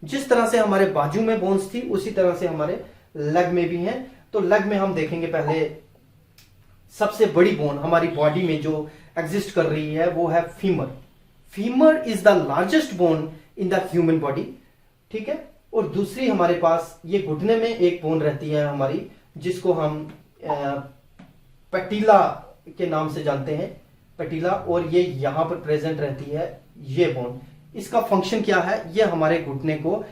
जिस तरह से हमारे बाजू में बोन्स थी उसी तरह से हमारे लेग में भी हैं। तो लेग में हम देखेंगे पहले सबसे बड़ी बोन हमारी बॉडी में जो एग्जिस्ट कर रही है वो है femur. Femur is the largest bone in the human body, ठीक है। और दूसरी हमारे पास ये घुटने में एक बोन रहती है हमारी, जिसको हम पैटिला के नाम से जानते हैं, पैटिला, और ये यहां पर प्रेजेंट रहती है ये बोन। इसका फंक्शन क्या है, ये हमारे घुटने को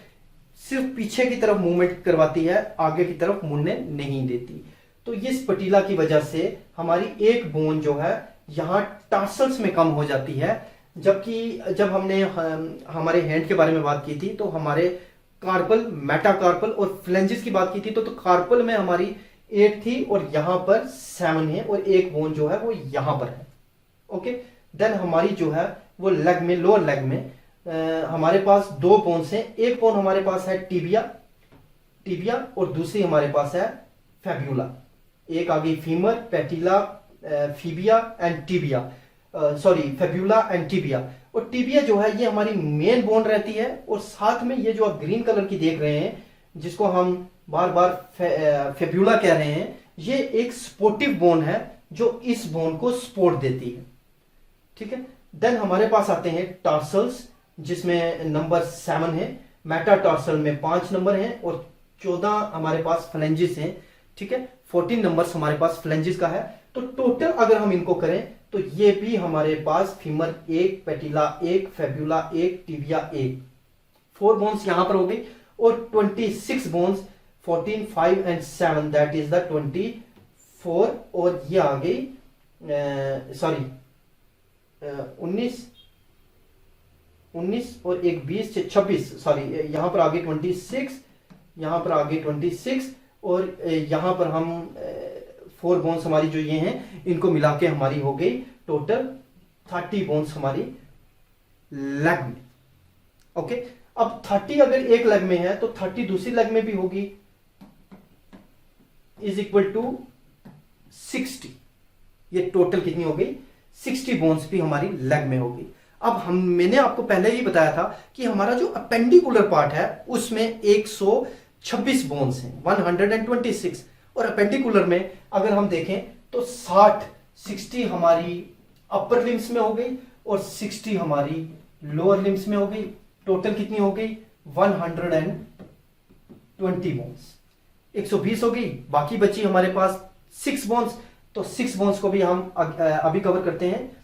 सिर्फ पीछे की तरफ मूवमेंट करवाती है, आगे की तरफ मुड़ने नहीं देती। तो इस पैटिला की वजह से हमारी एक बोन जो है यहां टार्सल्स में कम हो जाती है, जबकि जब हमने हमारे हैंड के बारे में बात की थी तो हमारे कार्पल, मेटाकार्पल और फ्लेंजिस की बात की थी, तो कार्पल में हमारी 8 थी और यहां पर 7 है, और एक बोन जो है वो यहां पर है। ओके, देन हमारी जो है वो लेग में, लोअर लेग में हमारे पास 2 बोन्स हैं। एक बोन हमारे पास है टिबिया और दूसरी हमारे पास है फेब्यूला। एक आ गई femur, patella, fibula and tibia, fibula and tibia. और टिबिया जो है ये हमारी मेन बोन रहती है, और साथ में ये जो आप ग्रीन कलर की देख रहे हैं जिसको हम बार बार फेब्यूला कह रहे हैं, ये एक सपोर्टिव बोन है जो इस बोन को सपोर्ट देती है, ठीक है। देन हमारे पास आते हैं टार्सल्स, जिसमें नंबर 7 है, मेटाटार्सल में 5 नंबर हैं और 14 हमारे पास फ्लेंजिस हैं, ठीक है। 14 नंबर्स हमारे पास फ्लेंजिस का है। तो टोटल अगर हम इनको करें तो ये भी हमारे पास फीमर 1, पैटिला 1, फेब्यूला 1, टिबिया 1, 4 बोन्स यहां पर हो गई, और 26 bones 14, 5 and 7, that is the 24, और ये आ गई 19 और एक 20 से 26, यहां पर आ गई 26, यहां पर आ गई 26, और यहां पर हम 4 बोन्स हमारी जो ये हैं इनको मिला के हमारी हो गई टोटल 30 बोन्स हमारी लेग में। ओके, अब 30 अगर एक लेग में है तो 30 दूसरी लेग में भी होगी, इज इक्वल टू 60। ये टोटल कितनी हो गई, 60 बोन्स भी हमारी लेग में होगी। अब मैंने आपको पहले ही बताया था कि हमारा जो अपेंडिकुलर पार्ट है उसमें 126 बोन्स हैं, 126, और अपेंडिकुलर में अगर हम देखें तो 60 हमारी अपर लिम्स में हो गई और 60 हमारी लोअर लिम्स में हो गई। टोटल कितनी हो गई, 120 बोन्स, 120 हो गई। बाकी बची हमारे पास 6 बोन्स, तो 6 बोन्स को भी हम अभी कवर करते हैं।